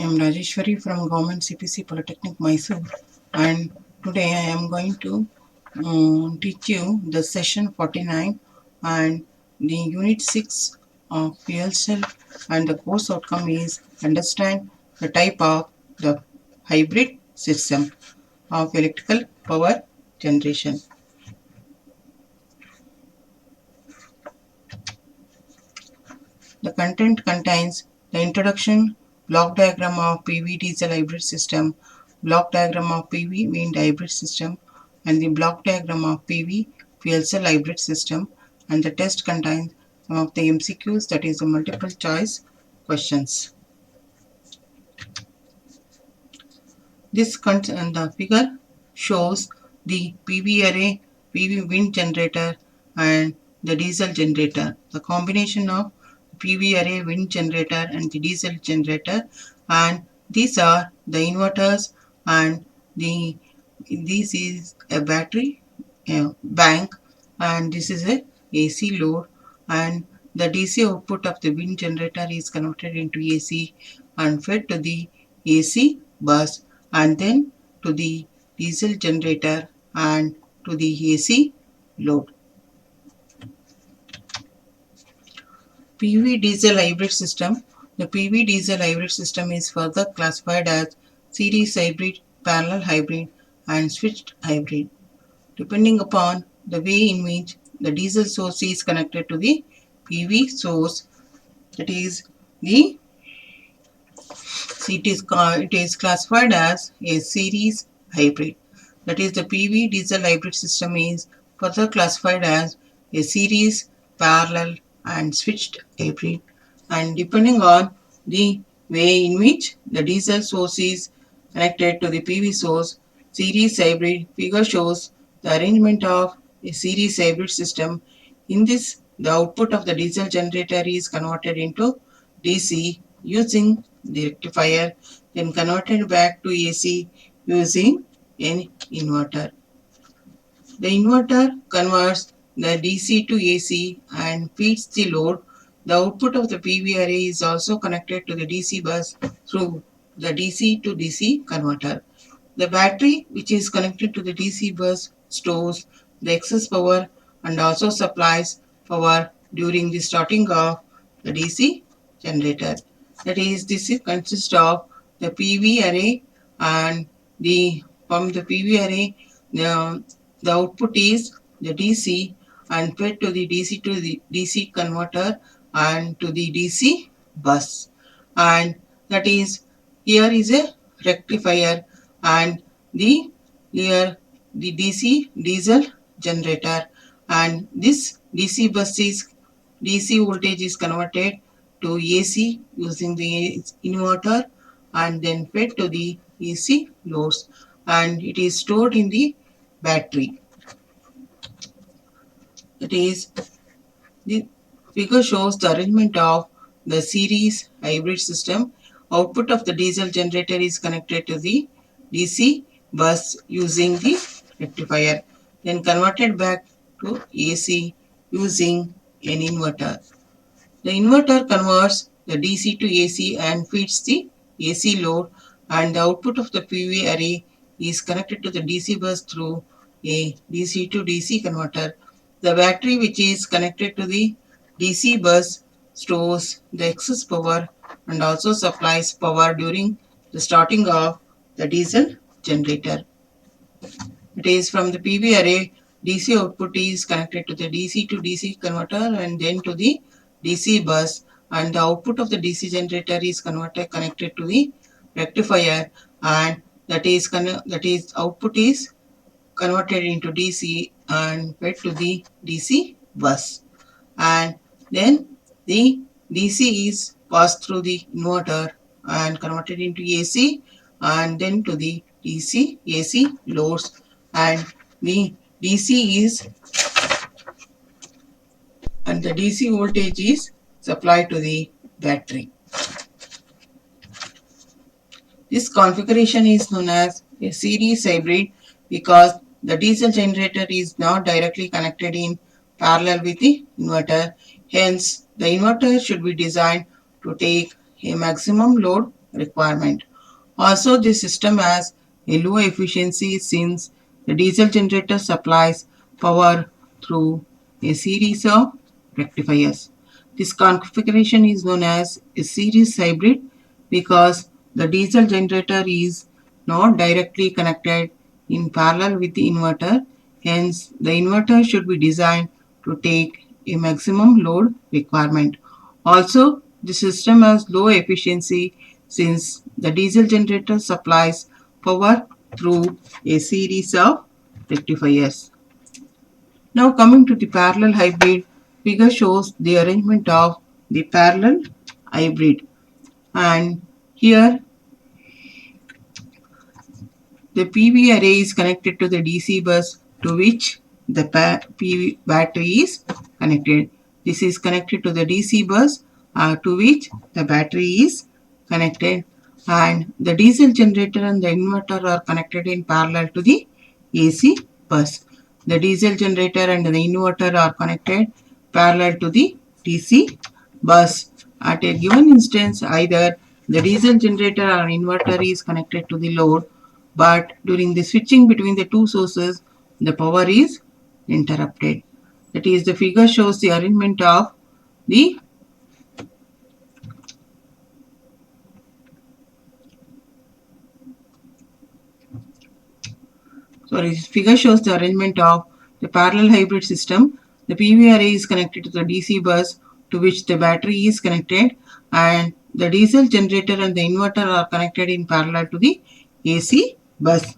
I am Rajeshwari from Government CPC Polytechnic Mysore, and today I am going to teach you the session 49 and the unit 6 of fuel cell, and the course outcome is understand the type of the hybrid system of electrical power generation. The content contains the introduction, block diagram of PV diesel hybrid system, block diagram of PV wind hybrid system, and the block diagram of PV fuel cell hybrid system, and the test contains some of the MCQs, that is the multiple choice questions. And the figure shows the PV array, PV wind generator, and the diesel generator. The combination of PV array, wind generator, and the diesel generator, and these are the inverters, and this is a battery bank, and this is a AC load, and the DC output of the wind generator is converted into AC and fed to the AC bus, and then to the diesel generator and to the AC load. PV diesel hybrid system. The PV diesel hybrid system is further classified as series hybrid, parallel hybrid, and switched hybrid, depending upon the way in which the diesel source is connected to the PV source. That is, it is classified as a series hybrid. That is, the PV diesel hybrid system is further classified as a series, parallel, and switched hybrid. And depending on the way in which the diesel source is connected to the PV source, series hybrid figure shows the arrangement of a series hybrid system. In this, the output of the diesel generator is converted into DC using the rectifier, then converted back to AC using an inverter. The inverter converts the DC to AC and feeds the load. The output of the PV array is also connected to the DC bus through the DC to DC converter. The battery, which is connected to the DC bus, stores the excess power and also supplies power during the starting of the DC generator. That is, this consists of the PV array, and from the PV array, the output is the DC and fed to the DC to the DC converter and to the DC bus. And that is, here is a rectifier, and here the DC diesel generator, and this DC voltage is converted to AC using the inverter and then fed to the AC loads, and it is stored in the battery. That is, the figure shows the arrangement of the series hybrid system. Output of the diesel generator is connected to the DC bus using the rectifier, then converted back to AC using an inverter. The inverter converts the DC to AC and feeds the AC load, and the output of the PV array is connected to the DC bus through a DC to DC converter. The battery, which is connected to the DC bus, stores the excess power and also supplies power during the starting of the diesel generator. It is from the PV array, DC output is connected to the DC to DC converter and then to the DC bus, and the output of the DC generator is connected to the rectifier, and that is output is converted into DC and fed to the DC bus, and then the DC is passed through the inverter and converted into AC and then to the DC AC loads, and the DC is and the DC voltage is supplied to the battery. This configuration is known as a series hybrid because the diesel generator is not directly connected in parallel with the inverter. Hence, the inverter should be designed to take a maximum load requirement. Also, this system has a low efficiency since the diesel generator supplies power through a series of rectifiers. This configuration is known as a series hybrid because the diesel generator is not directly connected in parallel with the inverter. Hence, the inverter should be designed to take a maximum load requirement. Also, the system has low efficiency since the diesel generator supplies power through a series of rectifiers. Now coming to the parallel hybrid, figure shows the arrangement of the parallel hybrid, and here the PV array is connected to the DC bus to which the PV battery is connected. This is connected to the DC bus to which the battery is connected, and the diesel generator and the inverter are connected in parallel to the AC bus. The diesel generator and the inverter are connected parallel to the DC bus. At a given instance, either the diesel generator or inverter is connected to the load, but during the switching between the two sources, the power is interrupted. That is, the figure shows the arrangement of the figure shows the arrangement of the parallel hybrid system. The PV array is connected to the DC bus to which the battery is connected, and the diesel generator and the inverter are connected in parallel to the AC bus.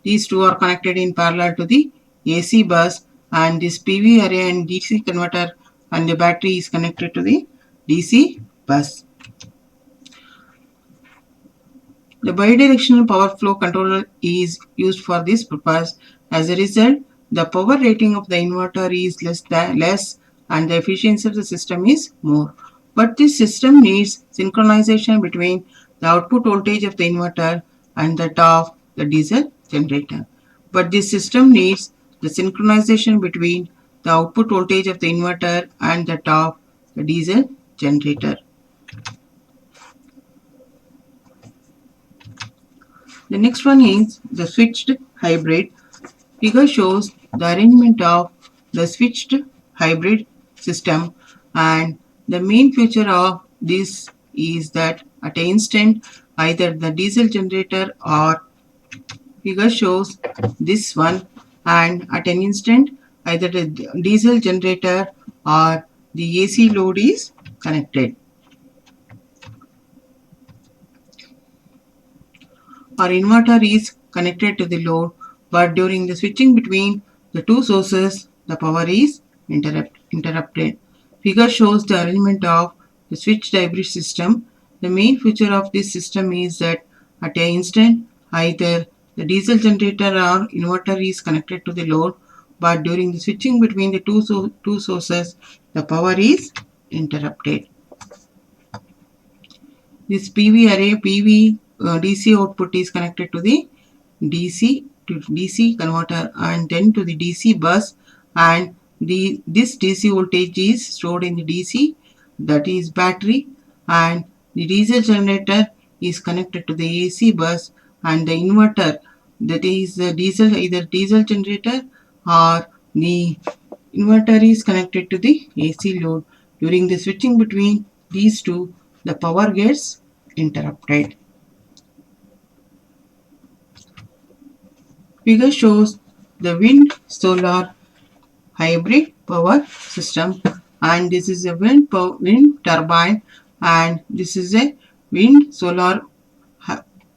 These two are connected in parallel to the AC bus, and this PV array and DC converter and the battery is connected to the DC bus. The bidirectional power flow controller is used for this purpose. As a result, the power rating of the inverter is less and the efficiency of the system is more. But this system needs synchronization between the output voltage of the inverter and that of the diesel generator. But this system needs the synchronization between the output voltage of the inverter and that of the diesel generator. The next one is the switched hybrid. Figure shows the arrangement of the switched hybrid system, and the main feature of this is that at an instant either the diesel generator or figure shows this one, and at an instant either the diesel generator or the AC load is connected. Our inverter is connected to the load, but during the switching between the two sources, the power is interrupted. Figure shows the arrangement of the switched hybrid system. The main feature of this system is that at an instant, either the diesel generator or inverter is connected to the load, but during the switching between the two sources, the power is interrupted. This PV array, PV DC output is connected to the DC converter and then to the DC bus, and this DC voltage is stored in the DC, that is battery, and the diesel generator is connected to the AC bus, and the inverter, that is the either diesel generator or the inverter is connected to the AC load. During the switching between these two, the power gets interrupted. Figure shows the wind solar hybrid power system, and this is a wind turbine, and this is a wind solar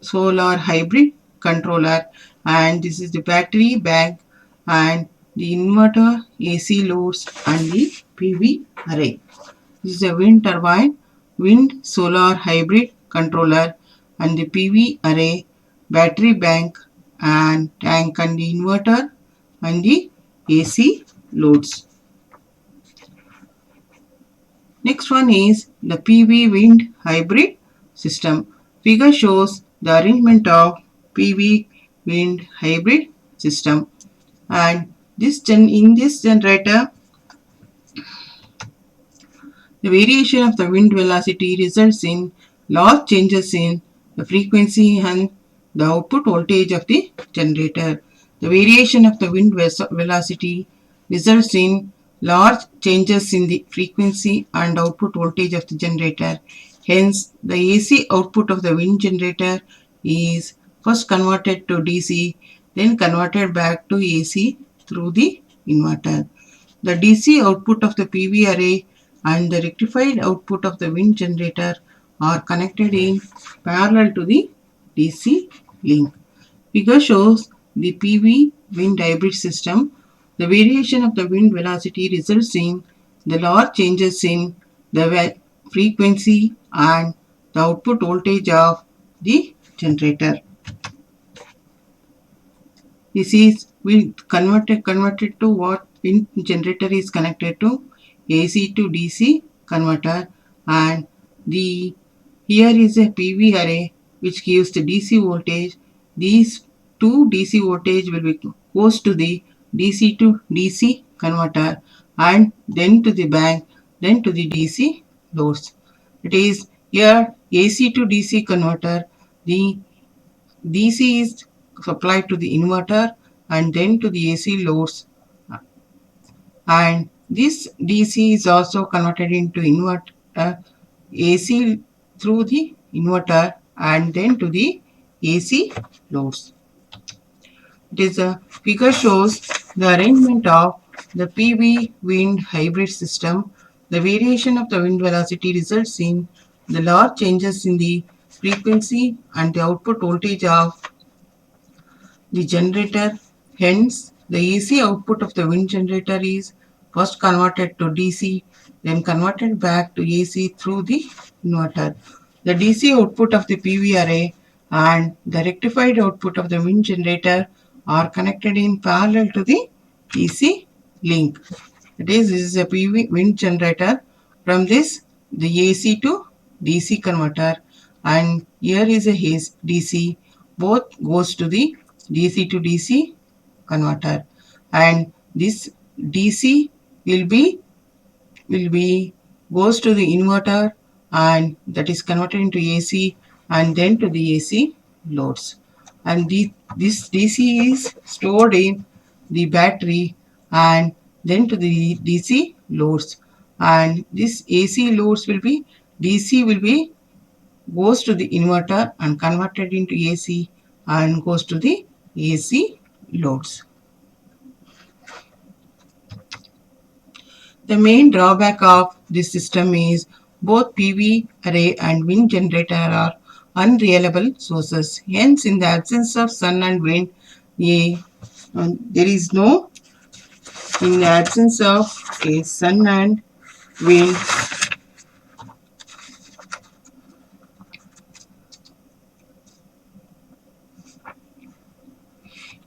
hybrid controller, and this is the battery bank and the inverter, AC loads and the PV array. This is a wind turbine, wind solar hybrid controller and the PV array, battery bank and tank and the inverter and the AC loads. Next one is the PV wind hybrid system. Figure shows the arrangement of PV wind hybrid system, and in this generator The variation of the wind velocity results in large changes in the frequency and the output voltage of the generator. The variation of the wind velocity results in large changes in the frequency and output voltage of the generator. Hence, the AC output of the wind generator is first converted to DC, then converted back to AC through the inverter. The DC output of the PV array and the rectified output of the wind generator are connected in parallel to the DC link. Figure shows the PV wind hybrid system. The variation of the wind velocity results in the large changes in the frequency and the output voltage of the generator. This is we converted to what wind generator is connected to AC to DC converter, and the here is a PV array which gives the DC voltage. These two DC voltage will be goes to the DC to DC converter and then to the bank, then to the DC loads. It is here AC to DC converter. The DC is supplied to the inverter and then to the AC loads, and this DC is also converted into inverter AC through the inverter and then to the AC loads. It is a figure shows the arrangement of the PV wind hybrid system. The variation of the wind velocity results in the large changes in the frequency and the output voltage of the generator. Hence, the AC output of the wind generator is first converted to DC, then converted back to AC through the inverter. The DC output of the PV array and the rectified output of the wind generator are connected in parallel to the DC link. That is, this is a PV wind generator. From this, the AC to DC converter, and here is a DC. Both goes to the DC to DC converter, and this DC will be goes to the inverter, and that is converted into AC and then to the AC loads. And this DC is stored in the battery and then to the DC loads, and this AC loads will be DC will be goes to the inverter and converted into AC and goes to the AC loads. The main drawback of this system is both PV array and wind generator are unreliable sources. Hence, in the absence of sun and wind, there is no, in the absence of a sun and wind,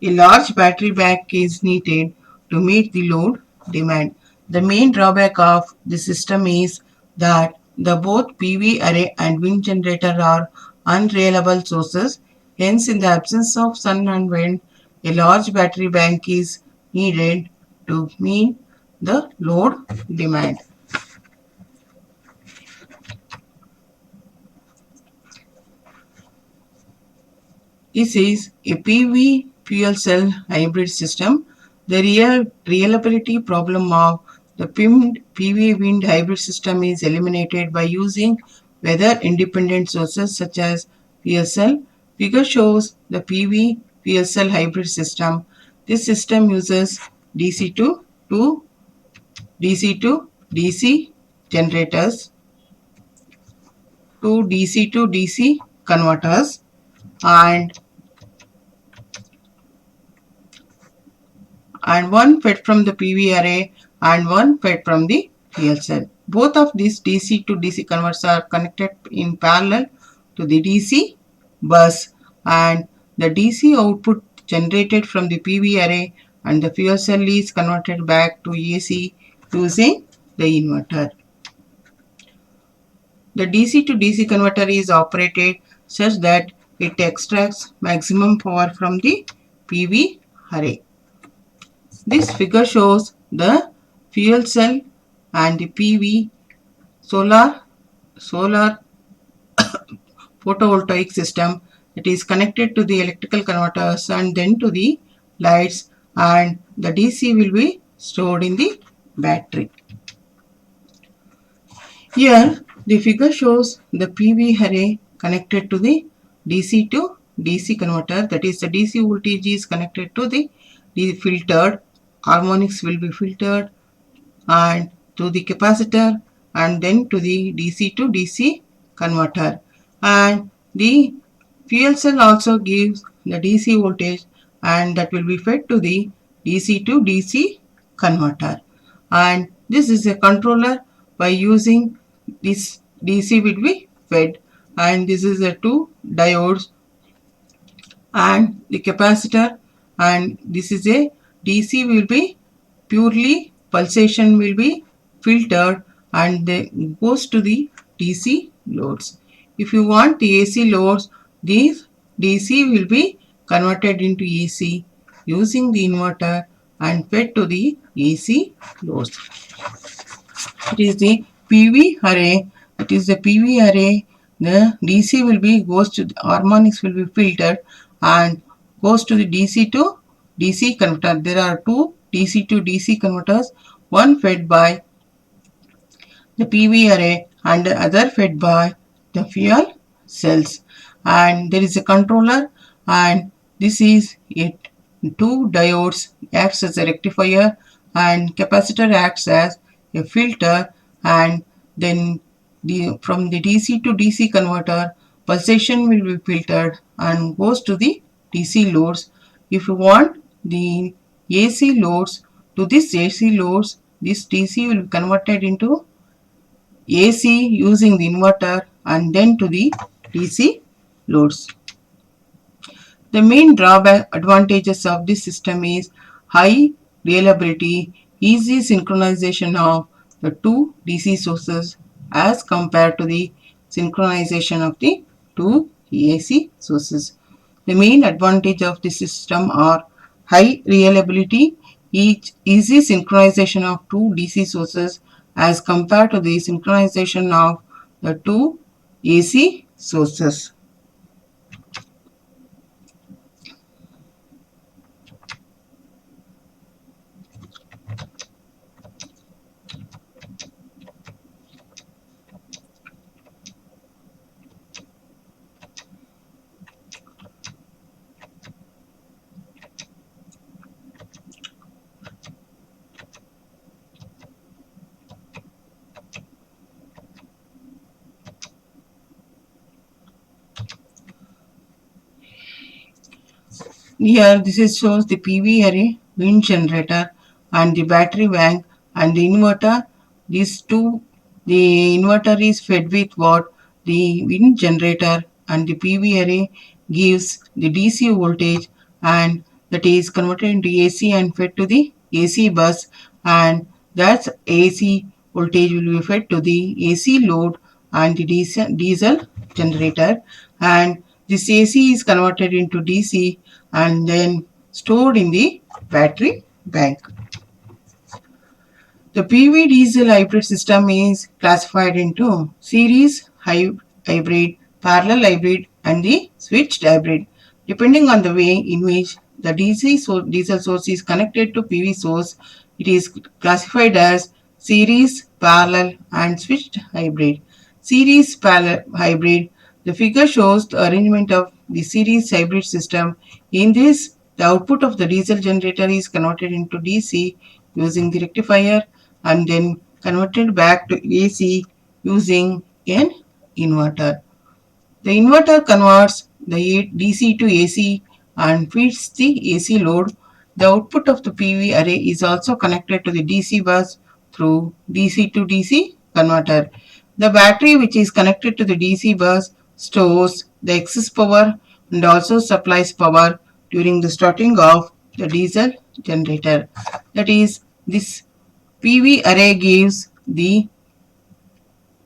a large battery bank is needed to meet the load demand. The main drawback of the system is that the both PV array and wind generator are unreliable sources. Hence, in the absence of sun and wind, a large battery bank is needed to meet the load demand. This is a PV fuel cell hybrid system. The reliability problem of the PV wind hybrid system is eliminated by using weather independent sources such as fuel cell. Figure shows the PV fuel cell hybrid system. This system uses DC to DC generators, to DC converters, and one fed from the PV array and one fed from the fuel cell. Both of these DC to DC converters are connected in parallel to the DC bus, and the DC output generated from the PV array and the fuel cell is converted back to AC using the inverter. The DC to DC converter is operated such that it extracts maximum power from the PV array. This figure shows the fuel cell and the PV solar photovoltaic system that is connected to the electrical converters and then to the lights, and the DC will be stored in the battery. Here the figure shows the PV array connected to the DC to DC converter, that is the DC voltage is connected to the filtered, harmonics will be filtered, and to the capacitor and then to the DC to DC converter, and the fuel cell also gives the DC voltage and that will be fed to the DC to DC converter, and this is a controller. By using this DC will be fed, and this is a two diodes and the capacitor, and this is a DC will be purely pulsation will be filtered and then goes to the DC loads. If you want the AC loads, these DC will be converted into AC using the inverter and fed to the AC loads. It is the PV array. It is the PV array. The DC will be goes to the harmonics will be filtered and goes to the DC to DC converter. There are two DC to DC converters, one fed by the PV array and the other fed by the fuel cells, and there is a controller, and this is it. Two diodes acts as a rectifier and capacitor acts as a filter, and then from the DC to DC converter pulsation will be filtered and goes to the DC loads. If you want the AC loads, to this AC loads, this DC will be converted into AC using the inverter and then to the DC loads. The main drawback advantages of this system is high reliability, easy synchronization of the two DC sources as compared to the synchronization of the two AC sources. The main advantage of this system are high reliability, easy synchronization of two DC sources as compared to the synchronization of the two AC sources. Here this shows the PV array, wind generator and the battery bank and the inverter. These two, the inverter is fed with what? The wind generator, and the PV array gives the DC voltage and that is converted into AC and fed to the AC bus, and that AC voltage will be fed to the AC load and the diesel generator, and this AC is converted into DC and then stored in the battery bank. The PV diesel hybrid system is classified into series hybrid, parallel hybrid and the switched hybrid. Depending on the way in which the diesel source is connected to PV source, it is classified as series, parallel and switched hybrid. Series parallel hybrid. The figure shows the arrangement of the series hybrid system. In this, the output of the diesel generator is converted into DC using the rectifier and then converted back to AC using an inverter. The inverter converts the DC to AC and feeds the AC load. The output of the PV array is also connected to the DC bus through DC to DC converter. The battery which is connected to the DC bus stores the excess power and also supplies power during the starting of the diesel generator. That is, this PV array gives the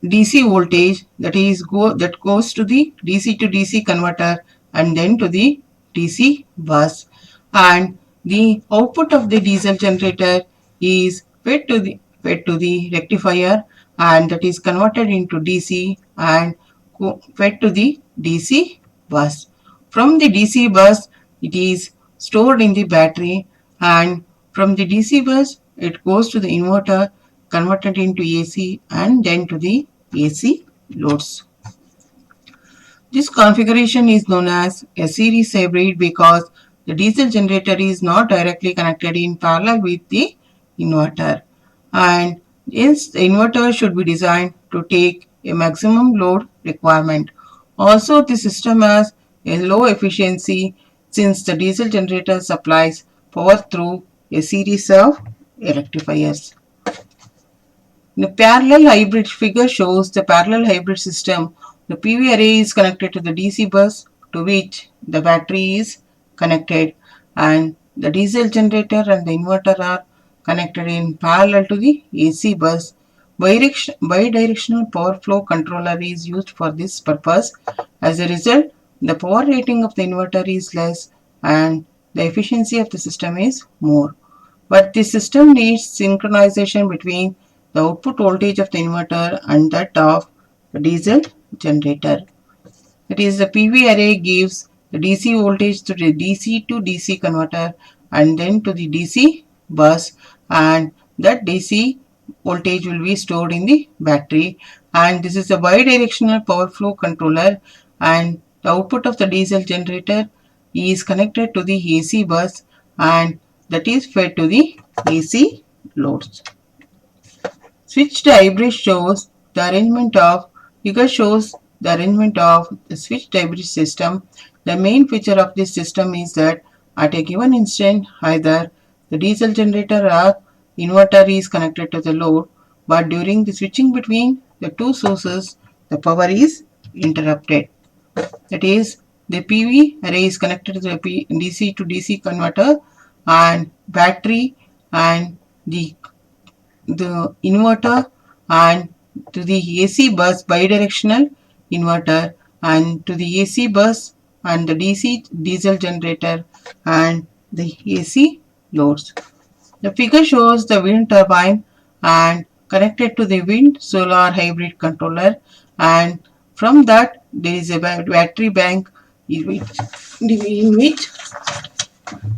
DC voltage that goes to the DC to DC converter and then to the DC bus, and the output of the diesel generator is fed fed to the rectifier, and that is converted into DC and fed to the DC bus. From the DC bus, it is stored in the battery, and from the DC bus, it goes to the inverter, converted into AC, and then to the AC loads. This configuration is known as a series hybrid because the diesel generator is not directly connected in parallel with the inverter, and hence the inverter should be designed to take a maximum load requirement. Also, the system has a low efficiency since the diesel generator supplies power through a series of rectifiers. The parallel hybrid figure shows the parallel hybrid system. The PV array is connected to the DC bus to which the battery is connected, and the diesel generator and the inverter are connected in parallel to the AC bus. Bidirectional power flow controller is used for this purpose. As a result, the power rating of the inverter is less and the efficiency of the system is more. But the system needs synchronization between the output voltage of the inverter and that of the diesel generator. That is, the PV array gives the DC voltage to the DC to DC converter and then to the DC bus, and that DC voltage will be stored in the battery, and this is a bidirectional power flow controller, and the output of the diesel generator is connected to the AC bus and that is fed to the AC loads. Switched hybrid shows the arrangement of figure shows the arrangement of the switched hybrid system. The main feature of this system is that at a given instant either the diesel generator or inverter is connected to the load, but during the switching between the two sources the power is interrupted. That is, the PV array is connected to the DC to DC converter and battery and the inverter and to the AC bus bidirectional inverter and to the AC bus and the DC diesel generator and the AC loads. The figure shows the wind turbine and connected to the wind solar hybrid controller, and from that there is a battery bank in which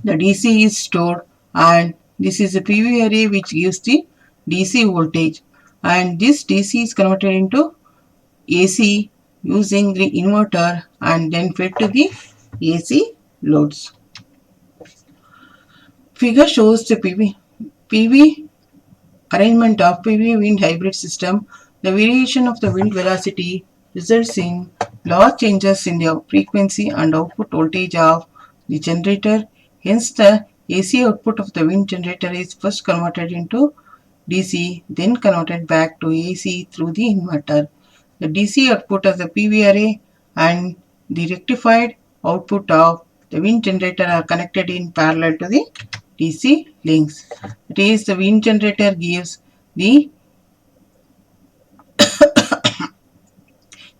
the DC is stored, and this is a PV array which gives the DC voltage, and this DC is converted into AC using the inverter and then fed to the AC loads. Figure shows the PV arrangement of PV wind hybrid system. The variation of the wind velocity results in large changes in the frequency and output voltage of the generator. Hence, the AC output of the wind generator is first converted into DC, then converted back to AC through the inverter. The DC output of the PV array and the rectified output of the wind generator are connected in parallel to the DC links. That is, the wind generator gives the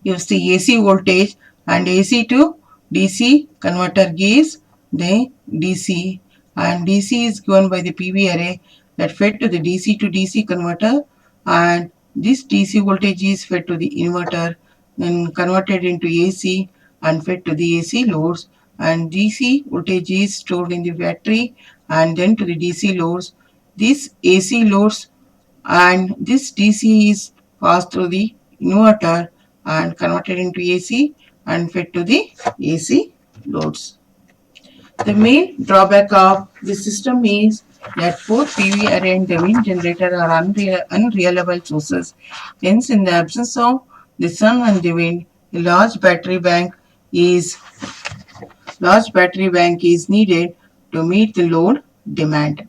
AC voltage, and AC to DC converter gives the DC, and DC is given by the PV array that fed to the DC to DC converter, and this DC voltage is fed to the inverter then converted into AC and fed to the AC loads, and DC voltage is stored in the battery and then to the DC loads. This AC loads and this DC is passed through the inverter and converted into AC and fed to the AC loads. The main drawback of this system is that both PV array and the wind generator are unreliable sources. Hence, in the absence of the sun and the wind, a large battery bank is needed to meet the load demand.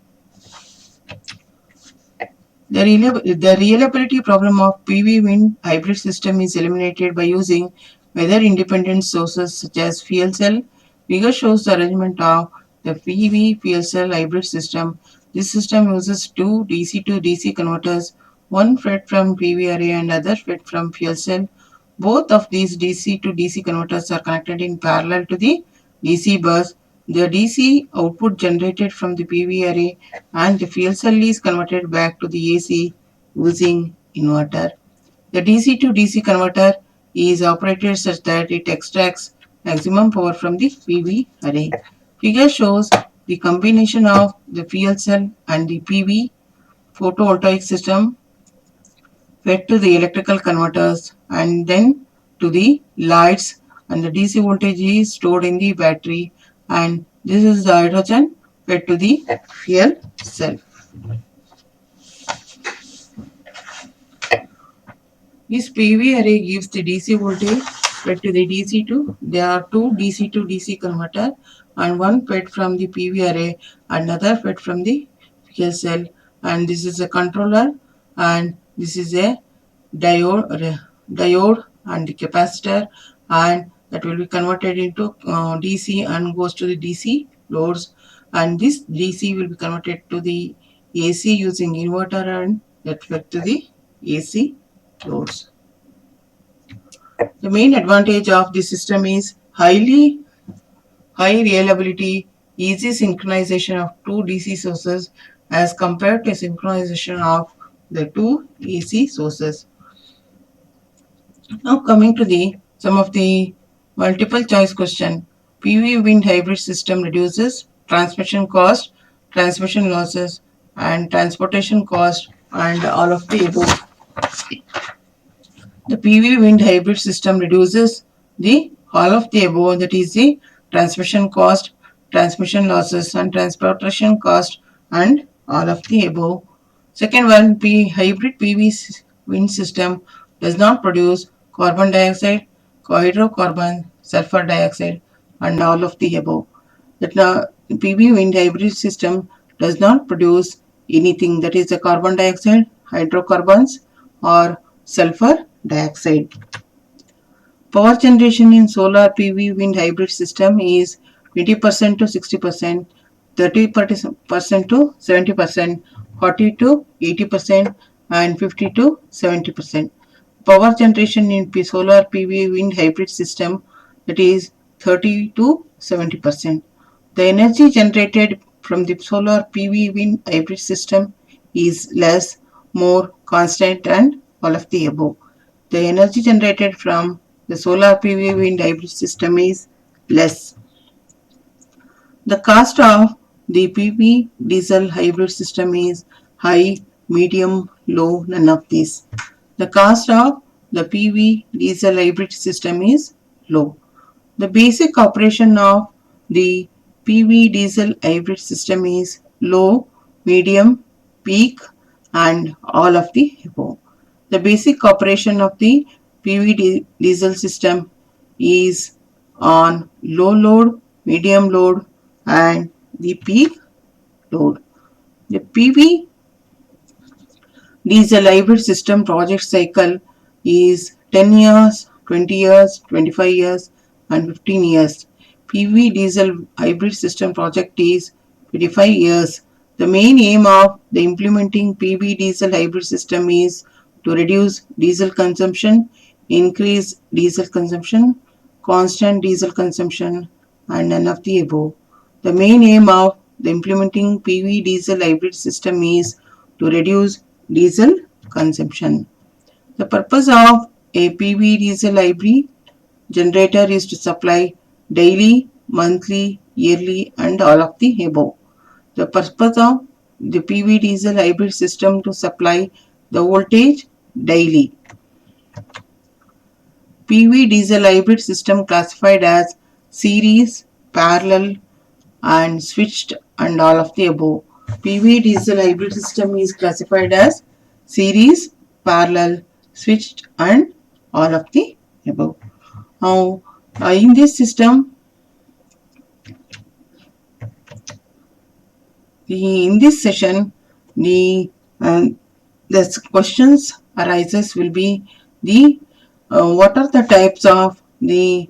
The reliability problem of PV wind hybrid system is eliminated by using weather-independent sources such as fuel cell. Figure shows the arrangement of the PV fuel cell hybrid system. This system uses two DC to DC converters, one fed from PV array and other fed from fuel cell. Both of these DC to DC converters are connected in parallel to the DC bus. The DC output generated from the PV array and the fuel cell is converted back to the AC using inverter. The DC to DC converter is operated such that it extracts maximum power from the PV array. Figure shows the combination of the fuel cell and the PV photovoltaic system fed to the electrical converters and then to the lights, and the DC voltage is stored in the battery, and this is the hydrogen fed to the fuel cell. This PV array gives the DC voltage fed to the DC to. There are two DC to DC converter and one fed from the PV array, another fed from the fuel cell, and this is a controller, and this is a diode and the capacitor, and that will be converted into DC and goes to the DC loads, and this DC will be converted to the AC using inverter and that fed to the AC loads. The main advantage of this system is high reliability, easy synchronization of two DC sources as compared to synchronization of the two AC sources. Now coming to some of the multiple choice question. PV wind hybrid system reduces transmission cost, transmission losses, and transportation cost, and all of the above. The PV wind hybrid system reduces the all of the above, that is the transmission cost, transmission losses, and transportation cost, and all of the above. Second one, hybrid PV wind system does not produce carbon dioxide, hydrocarbon, sulfur dioxide, and all of the above. That PV wind hybrid system does not produce anything, that is the carbon dioxide, hydrocarbons, or sulfur dioxide. Power generation in solar PV wind hybrid system is 20% to 60%, 30% to 70%, 40 to 80%, and 50 to 70%. Power generation in solar PV wind hybrid system, that is 30 to 70%. The energy generated from the solar PV wind hybrid system is less, more, constant, and all of the above. The energy generated from the solar PV wind hybrid system is less. The cost of the PV diesel hybrid system is high, medium, low, none of these. The cost of the PV diesel hybrid system is low. The basic operation of the PV diesel hybrid system is low, medium, peak, and all of the above. The basic operation of the PV diesel system is on low load, medium load, and the peak load. The PV diesel hybrid system project cycle is 10 years, 20 years, 25 years, and 15 years. PV diesel hybrid system project is 25 years. The main aim of the implementing PV diesel hybrid system is to reduce diesel consumption, increase diesel consumption, constant diesel consumption, and none of the above. The main aim of the implementing PV diesel hybrid system is to reduce diesel consumption. The purpose of a PV diesel hybrid generator is to supply daily, monthly, yearly, and all of the above. The purpose of the PV diesel hybrid system to supply the voltage daily. PV diesel hybrid system classified as series, parallel, and switched, and all of the above. PV diesel hybrid system is classified as series, parallel, switched, and all of the above. Now, in this system, in this session, the questions arises will be the what are the types of the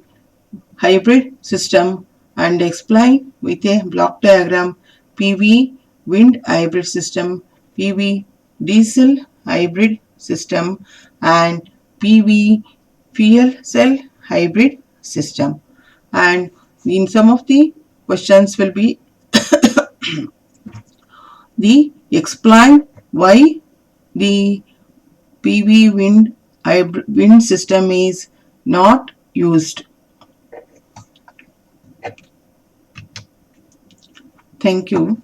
hybrid system, and explain with a block diagram PV wind hybrid system, PV diesel hybrid system, and PV fuel cell hybrid system. And in some of the questions will be the explain why the PV wind system is not used. Thank you.